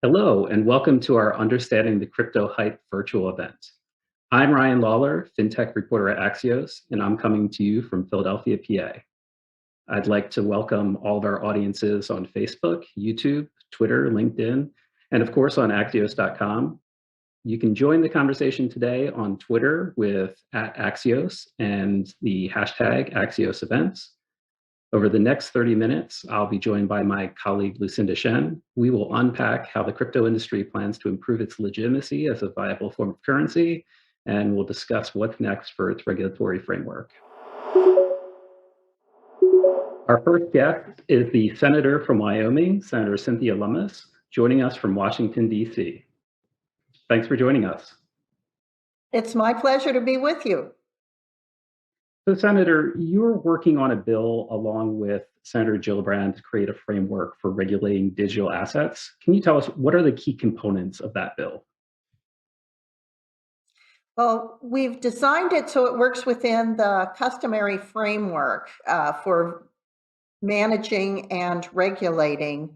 Hello, and welcome to our Understanding the Crypto Hype virtual event. I'm Ryan Lawler, FinTech reporter at Axios, and I'm coming to you from Philadelphia, PA. I'd like to welcome all of our audiences on Facebook, YouTube, Twitter, LinkedIn, and of course on Axios.com. You can join the conversation today on Twitter with @Axios and the hashtag Axios Events. Over the next 30 minutes, I'll be joined by my colleague, Lucinda Shen. We will unpack how the crypto industry plans to improve its legitimacy as a viable form of currency, and we'll discuss what's next for its regulatory framework. Our first guest is the Senator from Wyoming, Senator Cynthia Lummis, joining us from Washington, D.C. Thanks for joining us. It's my pleasure to be with you. So, Senator, you're working on a bill along with Senator Gillibrand to create a framework for regulating digital assets. Can you tell us what are the key components of that bill? Well, we've designed it so it works within the customary framework for managing and regulating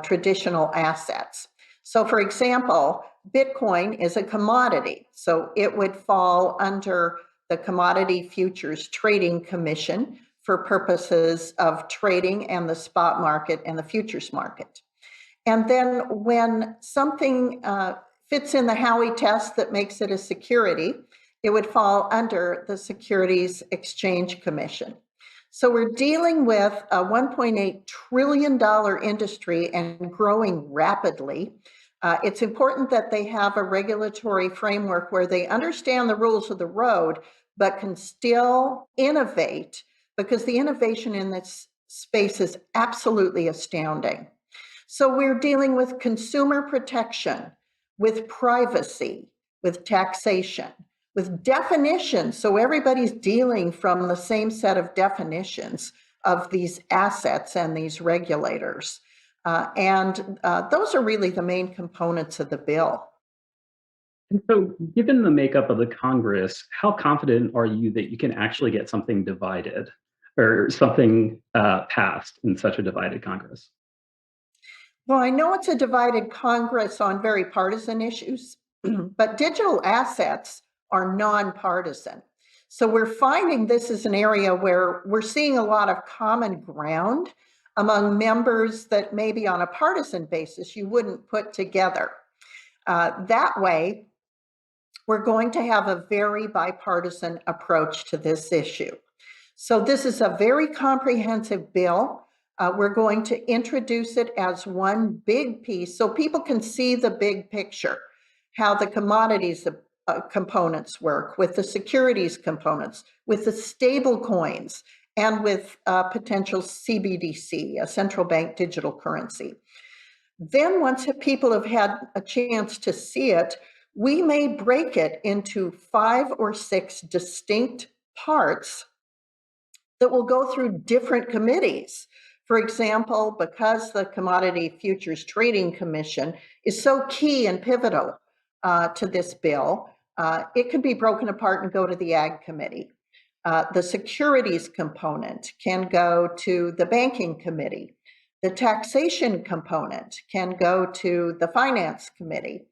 traditional assets. So, for example, Bitcoin is a commodity, so it would fall under the Commodity Futures Trading Commission for purposes of trading and the spot market and the futures market. And then when something fits in the Howey test that makes it a security, it would fall under the Securities Exchange Commission. So we're dealing with a $1.8 trillion industry and growing rapidly. It's important that they have a regulatory framework where they understand the rules of the road, but can still innovate, because the innovation in this space is absolutely astounding. So we're dealing with consumer protection, with privacy, with taxation, with definitions. So everybody's dealing from the same set of definitions of these assets and these regulators. And those are really the main components of the bill. And so, given the makeup of the Congress, how confident are you that you can actually get something divided or something passed in such a divided Congress? Well, I know it's a divided Congress on very partisan issues, but digital assets are nonpartisan. So we're finding this is an area where we're seeing a lot of common ground among members that maybe on a partisan basis you wouldn't put together. That way, we're going to have a very bipartisan approach to this issue. So this is a very comprehensive bill. We're going to introduce it as one big piece so people can see the big picture, how the commodities components work, with the securities components, with the stable coins, and with potential CBDC, a central bank digital currency. Then once people have had a chance to see it, we may break it into 5 or 6 distinct parts that will go through different committees. For example, because the Commodity Futures Trading Commission is so key and pivotal to this bill, it could be broken apart and go to the Ag Committee. The securities component can go to the Banking Committee. The taxation component can go to the Finance Committee.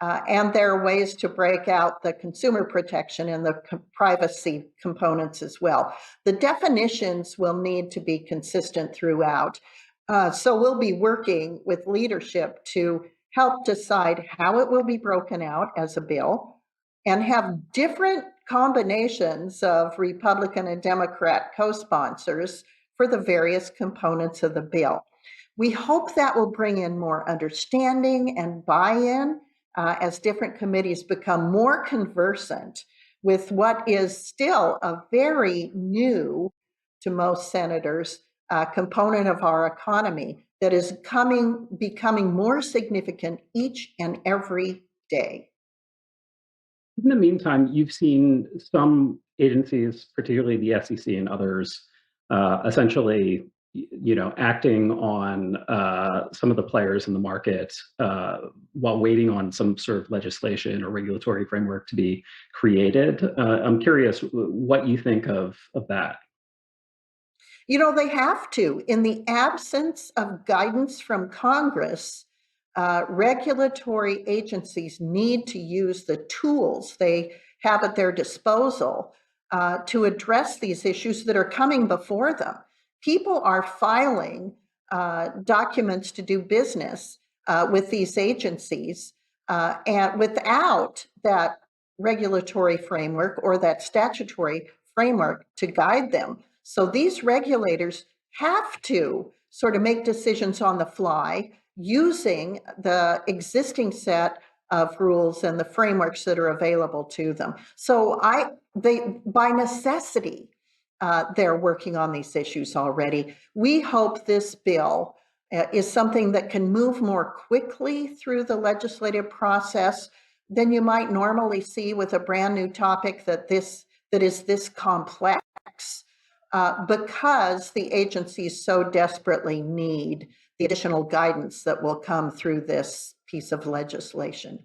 And there are ways to break out the consumer protection and the privacy components as well. The definitions will need to be consistent throughout. So we'll be working with leadership to help decide how it will be broken out as a bill and have different combinations of Republican and Democrat co-sponsors for the various components of the bill. We hope that will bring in more understanding and buy-in as different committees become more conversant with what is still a very new, to most senators, component of our economy that is becoming more significant each and every day. In the meantime, you've seen some agencies, particularly the SEC and others, essentially acting on some of the players in the market while waiting on some sort of legislation or regulatory framework to be created. I'm curious what you think of that. They have to. In the absence of guidance from Congress, regulatory agencies need to use the tools they have at their disposal to address these issues that are coming before them. People are filing documents to do business with these agencies, and without that regulatory framework or that statutory framework to guide them. So these regulators have to sort of make decisions on the fly using the existing set of rules and the frameworks that are available to them. So by necessity, they're working on these issues already. We hope this bill is something that can move more quickly through the legislative process than you might normally see with a brand new topic that is this complex, because the agencies so desperately need the additional guidance that will come through this piece of legislation.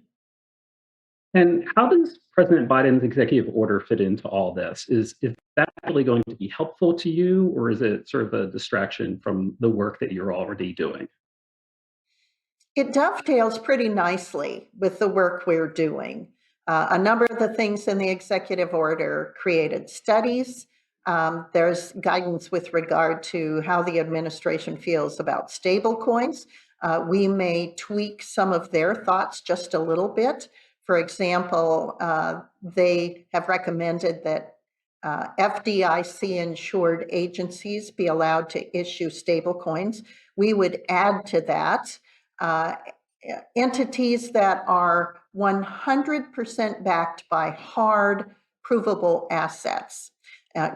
And how does President Biden's executive order fit into all this? Is that really going to be helpful to you, or is it sort of a distraction from the work that you're already doing? It dovetails pretty nicely with the work we're doing. A number of the things in the executive order created studies. There's guidance with regard to how the administration feels about stablecoins. We may tweak some of their thoughts just a little bit. For example, they have recommended that FDIC-insured agencies be allowed to issue stablecoins. We would add to that entities that are 100% backed by hard, provable assets,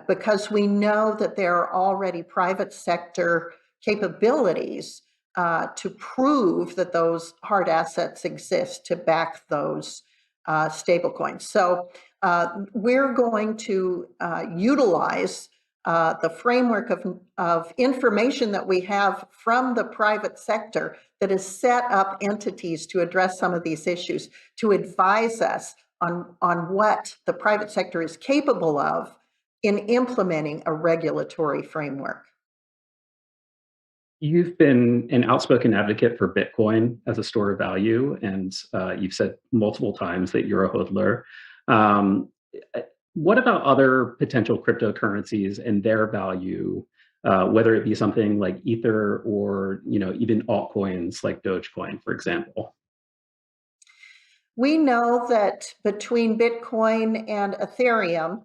because we know that there are already private sector capabilities to prove that those hard assets exist to back those stablecoins. So we're going to utilize the framework of information that we have from the private sector that has set up entities to address some of these issues, to advise us on what the private sector is capable of in implementing a regulatory framework. You've been an outspoken advocate for Bitcoin as a store of value, and you've said multiple times that you're a hodler. What about other potential cryptocurrencies and their value, whether it be something like Ether or even altcoins like Dogecoin, for example? We know that between Bitcoin and Ethereum,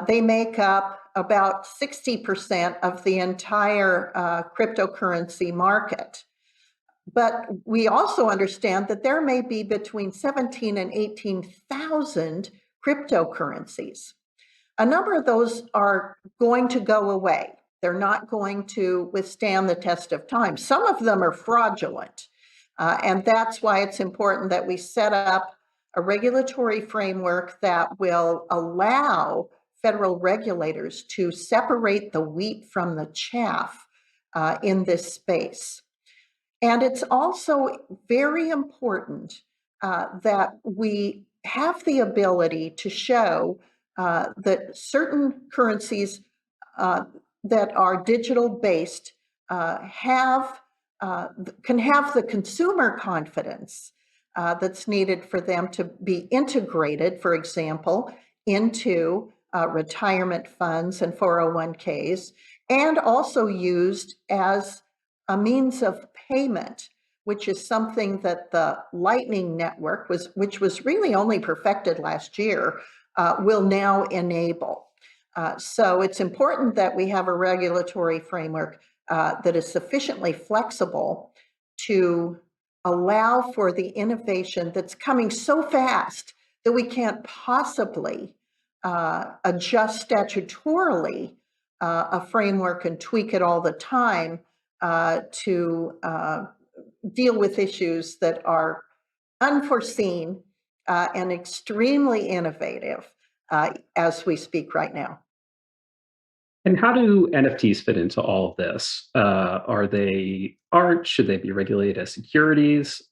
they make up about 60% of the entire cryptocurrency market. But we also understand that there may be between 17 and 18,000 cryptocurrencies. A number of those are going to go away. They're not going to withstand the test of time. Some of them are fraudulent. And that's why it's important that we set up a regulatory framework that will allow federal regulators to separate the wheat from the chaff in this space. And it's also very important that we have the ability to show that certain currencies that are digital based can have the consumer confidence that's needed for them to be integrated, for example, into retirement funds and 401ks, and also used as a means of payment, which is something that the Lightning Network, which was really only perfected last year, will now enable. So it's important that we have a regulatory framework that is sufficiently flexible to allow for the innovation that's coming so fast that we can't possibly adjust statutorily a framework and tweak it all the time to deal with issues that are unforeseen and extremely innovative as we speak right now. And how do NFTs fit into all of this? Are they art? Should they be regulated as securities?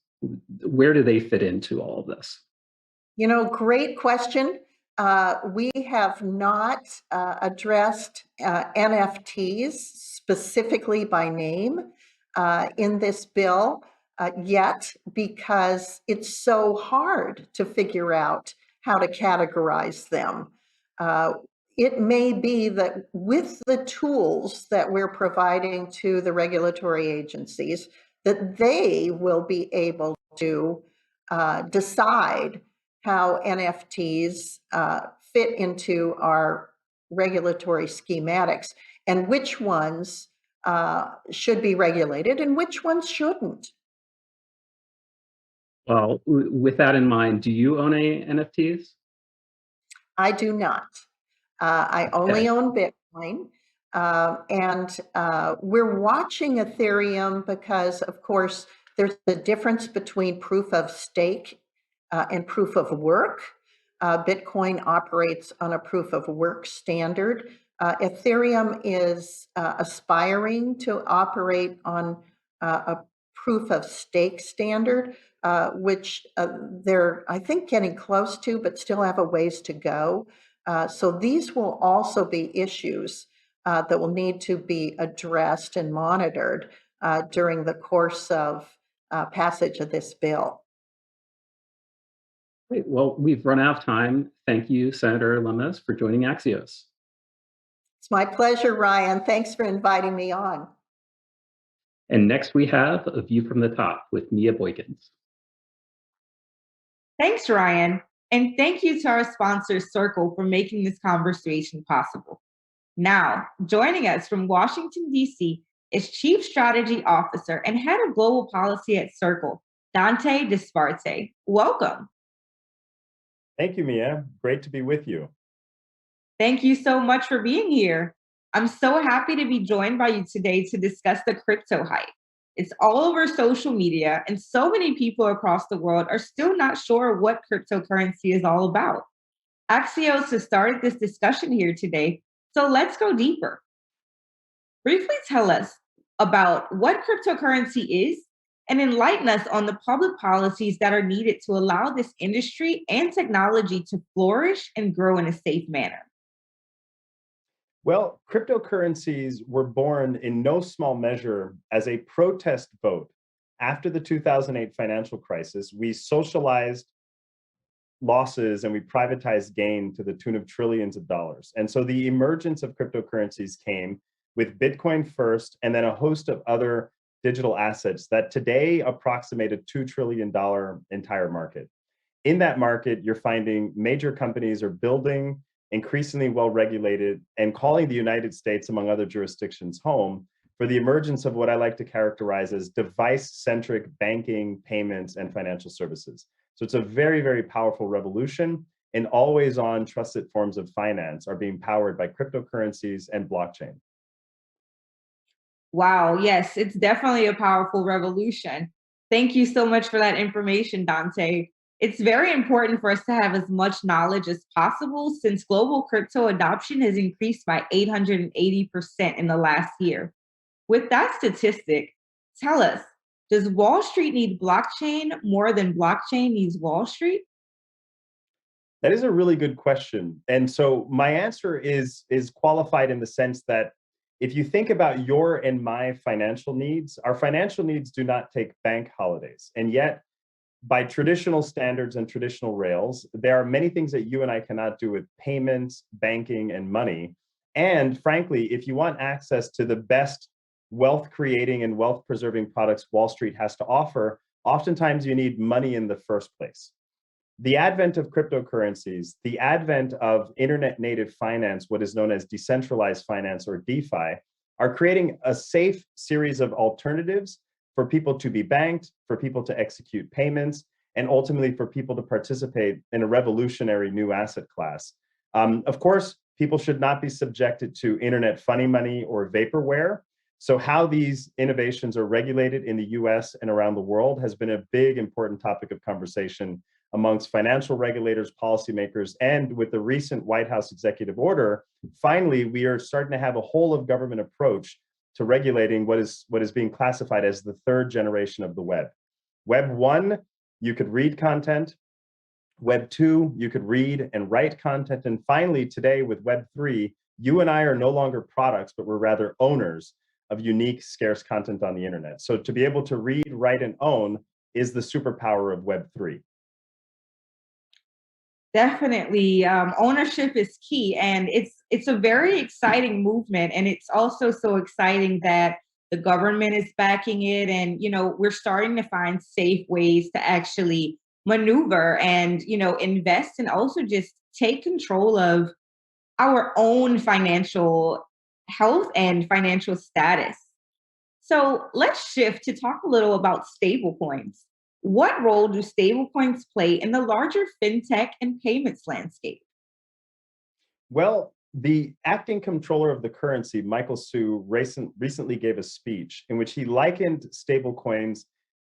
Where do they fit into all of this? Great question. We have not addressed NFTs specifically by name in this bill. yet because it's so hard to figure out how to categorize them. It may be that with the tools that we're providing to the regulatory agencies, that they will be able to decide how NFTs fit into our regulatory schematics and which ones should be regulated and which ones shouldn't. Well, with that in mind, do you own any NFTs? I do not. I only Okay. own Bitcoin. And we're watching Ethereum because, of course, there's the difference between proof of stake and proof of work. Bitcoin operates on a proof of work standard. Ethereum is aspiring to operate on a proof of stake standard, which they're, I think, getting close to, but still have a ways to go. So these will also be issues that will need to be addressed and monitored during the course of passage of this bill. Great. Well, we've run out of time. Thank you, Senator Lummis, for joining Axios. It's my pleasure, Ryan. Thanks for inviting me on. And next we have A View from the Top with Mia Boykins. Thanks, Ryan. And thank you to our sponsor, Circle, for making this conversation possible. Now, joining us from Washington, D.C., is Chief Strategy Officer and Head of Global Policy at Circle, Dante Disparte. Welcome. Thank you, Mia. Great to be with you. Thank you so much for being here. I'm so happy to be joined by you today to discuss the crypto hype. It's all over social media, and so many people across the world are still not sure what cryptocurrency is all about. Axios has started this discussion here today, so let's go deeper. Briefly tell us about what cryptocurrency is and enlighten us on the public policies that are needed to allow this industry and technology to flourish and grow in a safe manner. Well, cryptocurrencies were born in no small measure as a protest vote. After the 2008 financial crisis, we socialized losses and we privatized gain to the tune of trillions of dollars. And so the emergence of cryptocurrencies came with Bitcoin first, and then a host of other digital assets that today approximate a $2 trillion entire market. In that market, you're finding major companies are building increasingly well-regulated and calling the United States, among other jurisdictions, home for the emergence of what I like to characterize as device-centric banking, payments, and financial services. So it's a very, very powerful revolution, and always-on trusted forms of finance are being powered by cryptocurrencies and blockchain. Wow, yes, it's definitely a powerful revolution. Thank you so much for that information, Dante. It's very important for us to have as much knowledge as possible since global crypto adoption has increased by 880% in the last year. With that statistic, tell us, does Wall Street need blockchain more than blockchain needs Wall Street? That is a really good question. And so my answer is qualified in the sense that if you think about your and my financial needs, our financial needs do not take bank holidays. And yet, by traditional standards and traditional rails, there are many things that you and I cannot do with payments, banking, and money. And frankly, if you want access to the best wealth creating and wealth preserving products Wall Street has to offer, oftentimes you need money in the first place. The advent of cryptocurrencies, the advent of internet native finance, what is known as decentralized finance or DeFi, are creating a safe series of alternatives for people to be banked, for people to execute payments, and ultimately for people to participate in a revolutionary new asset class. Of course, people should not be subjected to internet funny money or vaporware. So how these innovations are regulated in the US and around the world has been a big, important topic of conversation amongst financial regulators, policymakers, and with the recent White House executive order, finally, we are starting to have a whole of government approach to regulating what is being classified as the third generation of the web. Web 1, you could read content. Web 2, you could read and write content. And finally, today with Web 3, you and I are no longer products, but we're rather owners of unique, scarce content on the internet. So to be able to read, write, and own is the superpower of Web3. Definitely, ownership is key, and it's a very exciting movement, and it's also so exciting that the government is backing it, and we're starting to find safe ways to actually maneuver and invest and also just take control of our own financial health and financial status. So let's shift to talk a little about stablecoins. What role do stablecoins play in the larger fintech and payments landscape? Well, the acting comptroller of the currency, Michael Hsu, recently gave a speech in which he likened stablecoins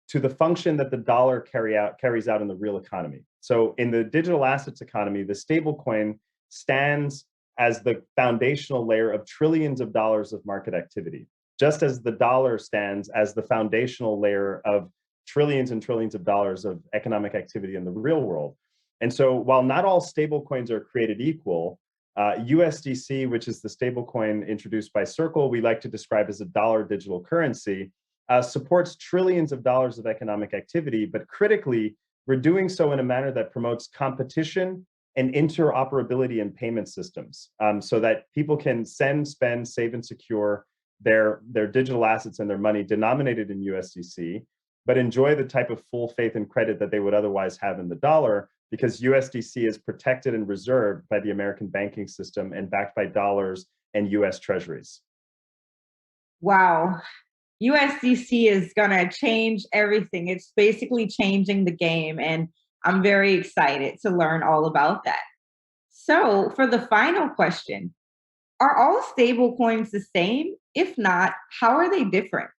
to the function that the dollar carries out in the real economy. So in the digital assets economy, the stablecoin stands as the foundational layer of trillions of dollars of market activity, just as the dollar stands as the foundational layer of trillions and trillions of dollars of economic activity in the real world. And so while not all stablecoins are created equal, USDC, which is the stablecoin introduced by Circle, we like to describe as a dollar digital currency, supports trillions of dollars of economic activity, but critically, we're doing so in a manner that promotes competition and interoperability in payment systems, so that people can send, spend, save, and secure their digital assets and their money denominated in USDC, but enjoy the type of full faith and credit that they would otherwise have in the dollar, because USDC is protected and reserved by the American banking system and backed by dollars and US treasuries. Wow. USDC is going to change everything. It's basically changing the game, and I'm very excited to learn all about that. So, for the final question, are all stablecoins the same? If not, how are they different?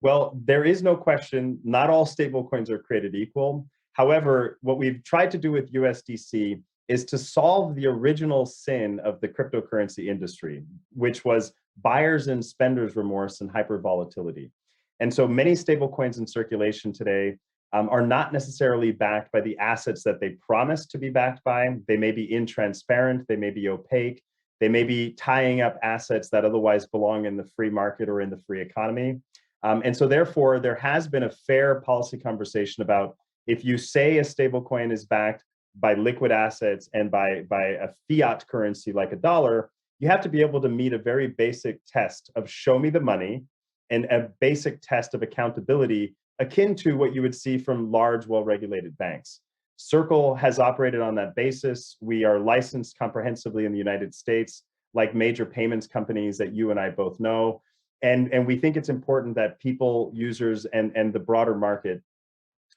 Well, there is no question, not all stablecoins are created equal. However, what we've tried to do with USDC is to solve the original sin of the cryptocurrency industry, which was buyers and spenders remorse and hypervolatility. And so many stablecoins in circulation today are not necessarily backed by the assets that they promise to be backed by. They may be intransparent, they may be opaque, they may be tying up assets that otherwise belong in the free market or in the free economy. And so therefore, there has been a fair policy conversation about, if you say a stablecoin is backed by liquid assets and by a fiat currency like a dollar, you have to be able to meet a very basic test of show me the money and a basic test of accountability akin to what you would see from large, well-regulated banks. Circle has operated on that basis. We are licensed comprehensively in the United States, like major payments companies that you and I both know. And we think it's important that people, users, and the broader market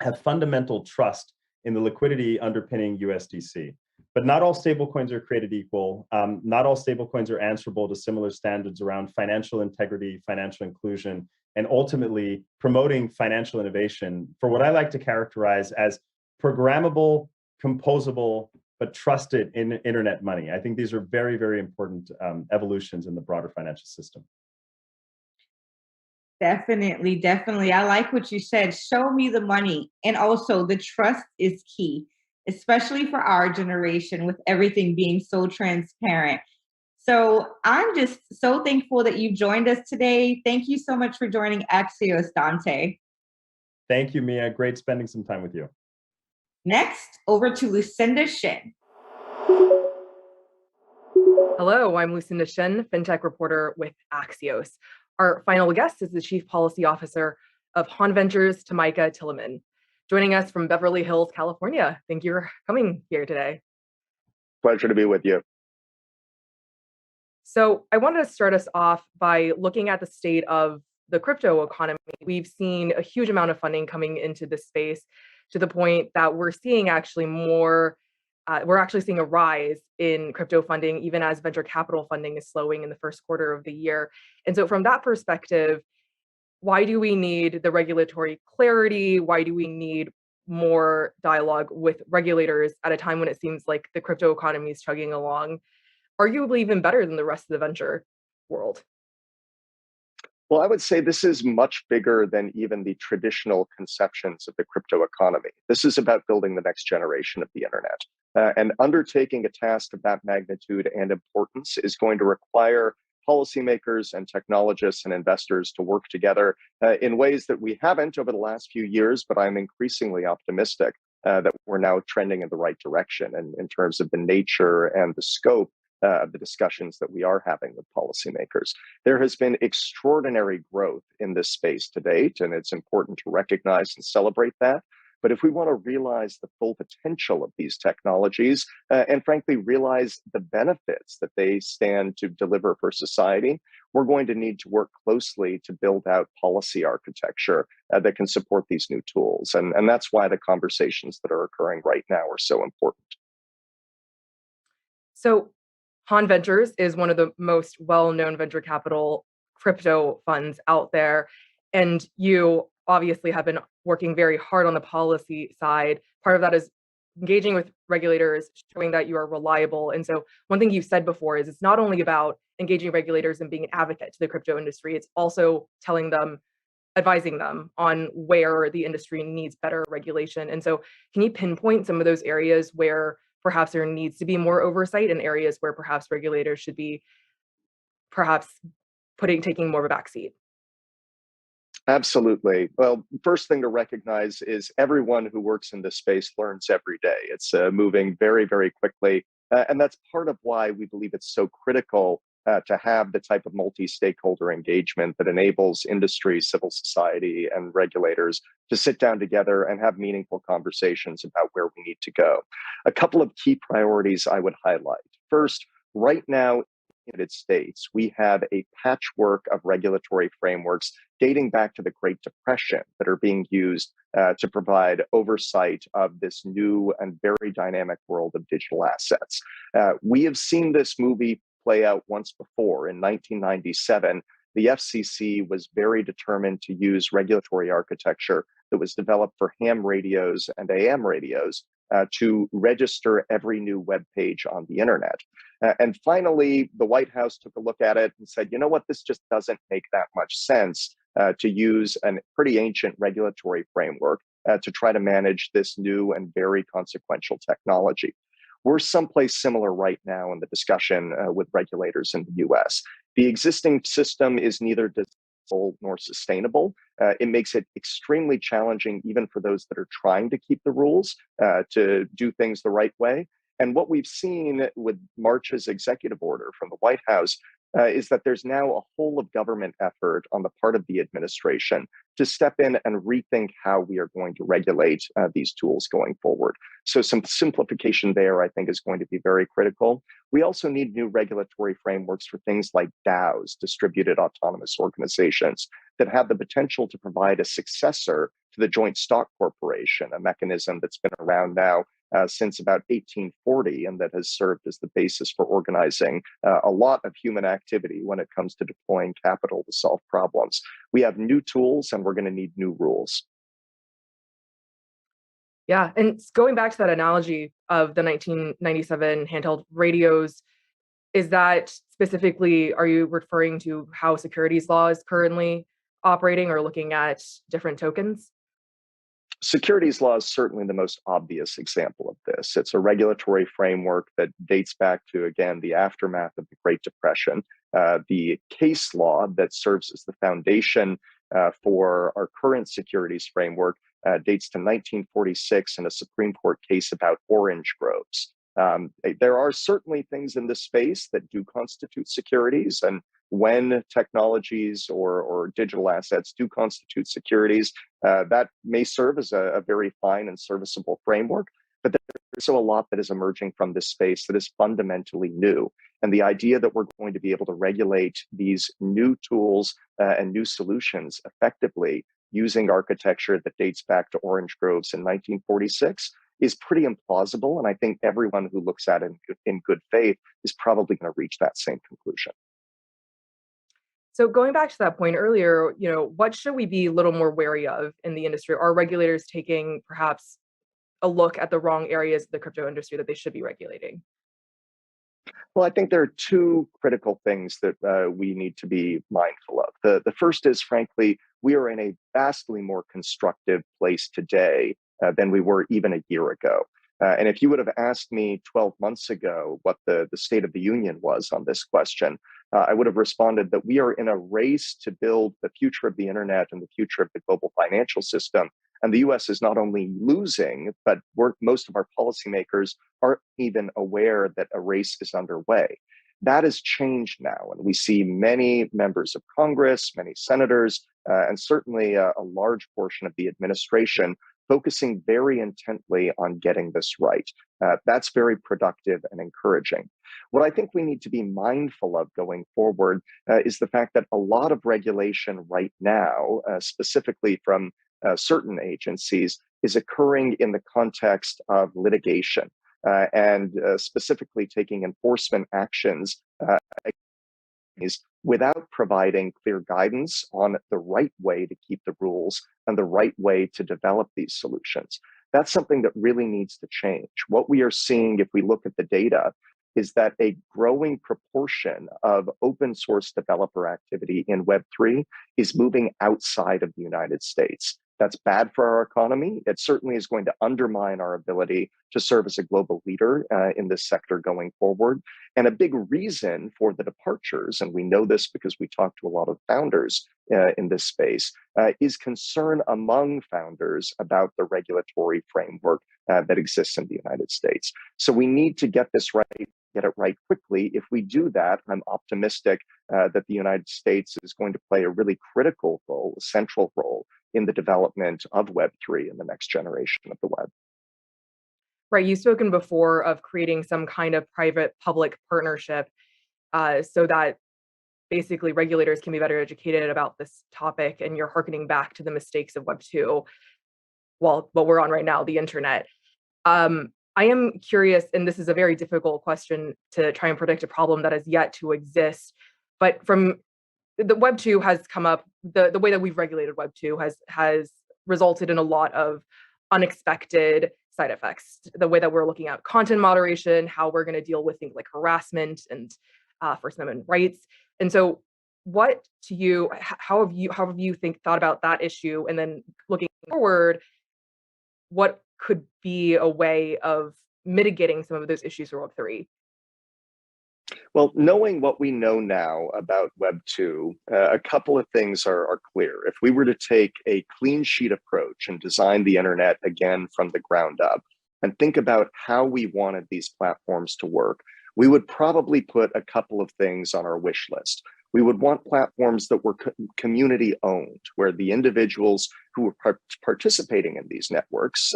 have fundamental trust in the liquidity underpinning USDC. But not all stablecoins are created equal. Not all stablecoins are answerable to similar standards around financial integrity, financial inclusion, and ultimately promoting financial innovation for what I like to characterize as programmable, composable, but trusted in internet money. I think these are very, very important evolutions in the broader financial system. Definitely, definitely. I like what you said. Show me the money. And also, the trust is key, especially for our generation with everything being so transparent. So I'm just so thankful that you joined us today. Thank you so much for joining Axios, Dante. Thank you, Mia. Great spending some time with you. Next, over to Lucinda Shin. Hello, I'm Lucinda Shin, fintech reporter with Axios. Our final guest is the Chief Policy Officer of Haun Ventures, Tomicah Tillemann, joining us from Beverly Hills, California. Thank you for coming here today. Pleasure to be with you. So I wanted to start us off by looking at the state of the crypto economy. We've seen a huge amount of funding coming into this space to the point that we're seeing actually seeing a rise in crypto funding, even as venture capital funding is slowing in the first quarter of the year. And so from that perspective, why do we need the regulatory clarity? Why do we need more dialogue with regulators at a time when it seems like the crypto economy is chugging along, arguably even better than the rest of the venture world? Well, I would say this is much bigger than even the traditional conceptions of the crypto economy. This is about building the next generation of the internet. And undertaking a task of that magnitude and importance is going to require policymakers and technologists and investors to work together in ways that we haven't over the last few years, but I'm increasingly optimistic that we're now trending in the right direction in terms of the nature and the scope of the discussions that we are having with policymakers. There has been extraordinary growth in this space to date, and it's important to recognize and celebrate that. But if we want to realize the full potential of these technologies and frankly realize the benefits that they stand to deliver for society, we're going to need to work closely to build out policy architecture that can support these new tools. And that's why the conversations that are occurring right now are so important. So Haun Ventures is one of the most well-known venture capital crypto funds out there. And you obviously have been working very hard on the policy side. Part of that is engaging with regulators, showing that you are reliable. And so one thing you've said before is it's not only about engaging regulators and being an advocate to the crypto industry, it's also telling them, advising them on where the industry needs better regulation. And so can you pinpoint some of those areas where perhaps there needs to be more oversight and areas where perhaps regulators should be perhaps taking more of a backseat? Absolutely. Well, first thing to recognize is everyone who works in this space learns every day. It's moving very, very quickly. And that's part of why we believe it's so critical to have the type of multi-stakeholder engagement that enables industry, civil society, and regulators to sit down together and have meaningful conversations about where we need to go. A couple of key priorities I would highlight. First, right now, United States, we have a patchwork of regulatory frameworks dating back to the Great Depression that are being used to provide oversight of this new and very dynamic world of digital assets. We have seen this movie play out once before. In 1997, the FCC was very determined to use regulatory architecture that was developed for ham radios and AM radios to register every new web page on the internet. And finally, the White House took a look at it and said, you know what, this just doesn't make that much sense to use a pretty ancient regulatory framework to try to manage this new and very consequential technology. We're someplace similar right now in the discussion with regulators in the US. The existing system is neither desirable nor sustainable. It makes it extremely challenging, even for those that are trying to keep the rules, to do things the right way. And what we've seen with March's executive order from the White House is that there's now a whole of government effort on the part of the administration to step in and rethink how we are going to regulate these tools going forward. So some simplification there, I think, is going to be very critical. We also need new regulatory frameworks for things like DAOs, distributed autonomous organizations, that have the potential to provide a successor to the joint stock corporation, a mechanism that's been around now since about 1840, and that has served as the basis for organizing a lot of human activity when it comes to deploying capital to solve problems. We have new tools, and we're going to need new rules. Yeah, and going back to that analogy of the 1997 handheld radios, is that specifically, are you referring to how securities law is currently operating or looking at different tokens? Securities law is certainly the most obvious example of this. It's a regulatory framework that dates back to, again, the aftermath of the Great Depression. The case law that serves as the foundation for our current securities framework dates to 1946 in a Supreme Court case about orange groves. There are certainly things in this space that do constitute securities, and when technologies or digital assets do constitute securities, that may serve as a very fine and serviceable framework. But there's also a lot that is emerging from this space that is fundamentally new. And the idea that we're going to be able to regulate these new tools and new solutions effectively using architecture that dates back to orange groves in 1946 is pretty implausible. And I think everyone who looks at it in good faith is probably going to reach that same conclusion. So going back to that point earlier, what should we be a little more wary of in the industry? Are regulators taking perhaps a look at the wrong areas of the crypto industry that they should be regulating? Well, I think there are two critical things that we need to be mindful of. The first is, frankly, we are in a vastly more constructive place today than we were even a year ago. And if you would have asked me 12 months ago what the state of the union was on this question, I would have responded that we are in a race to build the future of the internet and the future of the global financial system. And the US is not only losing, but most of our policymakers aren't even aware that a race is underway. That has changed now, and we see many members of Congress, many senators, and certainly a large portion of the administration focusing very intently on getting this right. That's very productive and encouraging. What I think we need to be mindful of going forward is the fact that a lot of regulation right now, specifically from certain agencies, is occurring in the context of litigation. And specifically taking enforcement actions without providing clear guidance on the right way to keep the rules and the right way to develop these solutions. That's something that really needs to change. What we are seeing, if we look at the data, is that a growing proportion of open source developer activity in Web3 is moving outside of the United States. That's bad for our economy. It certainly is going to undermine our ability to serve as a global leader in this sector going forward. And a big reason for the departures, and we know this because we talk to a lot of founders in this space, is concern among founders about the regulatory framework that exists in the United States. So we need to get this right, get it right quickly. If we do that, I'm optimistic that the United States is going to play a really critical role, a central role in the development of Web3 in the next generation of the web. Right, you've spoken before of creating some kind of private-public partnership so that basically regulators can be better educated about this topic, and you're hearkening back to the mistakes of Web 2, well, what we're on right now, the internet. I am curious, and this is a very difficult question to try and predict a problem that has yet to exist, but from the Web 2 has come up, the way that we've regulated Web 2 has resulted in a lot of unexpected side effects. The way that we're looking at content moderation, how we're going to deal with things like harassment and First Amendment rights. And so what to you, how have you thought about that issue? And then looking forward, what could be a way of mitigating some of those issues for Web 3? Well, knowing what we know now about Web 2, a couple of things are clear. If we were to take a clean sheet approach and design the internet again from the ground up and think about how we wanted these platforms to work, we would probably put a couple of things on our wish list. We would want platforms that were community owned, where the individuals who were participating in these networks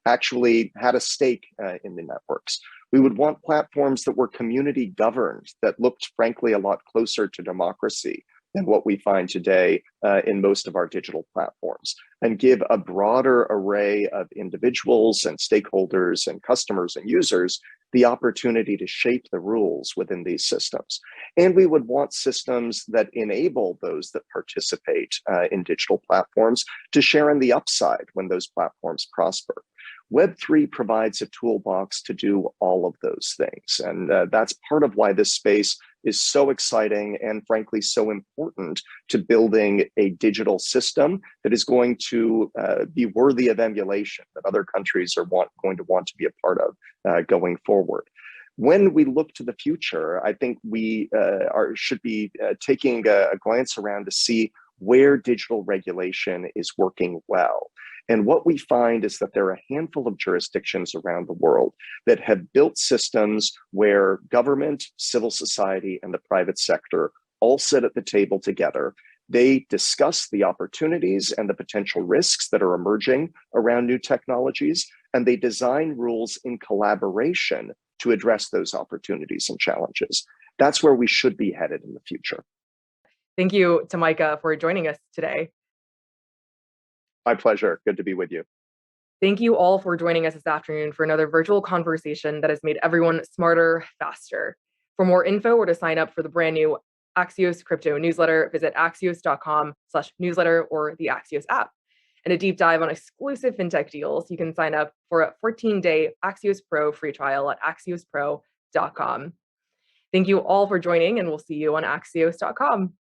actually had a stake in the networks. We would want platforms that were community governed, that looked, frankly, a lot closer to democracy than what we find today in most of our digital platforms, and give a broader array of individuals and stakeholders and customers and users the opportunity to shape the rules within these systems. And we would want systems that enable those that participate in digital platforms to share in the upside when those platforms prosper. Web3 provides a toolbox to do all of those things. And that's part of why this space is so exciting and frankly so important to building a digital system that is going to be worthy of emulation, that other countries are going to want to be a part of going forward. When we look to the future, I think we should be taking a glance around to see where digital regulation is working well. And what we find is that there are a handful of jurisdictions around the world that have built systems where government, civil society, and the private sector all sit at the table together. They discuss the opportunities and the potential risks that are emerging around new technologies, and they design rules in collaboration to address those opportunities and challenges. That's where we should be headed in the future. Thank you, Tomicah, for joining us today. My pleasure. Good to be with you. Thank you all for joining us this afternoon for another virtual conversation that has made everyone smarter, faster. For more info or to sign up for the brand new Axios crypto newsletter, visit axios.com/newsletter or the Axios app. And a deep dive on exclusive fintech deals, you can sign up for a 14-day Axios Pro free trial at axiospro.com. Thank you all for joining, and we'll see you on axios.com.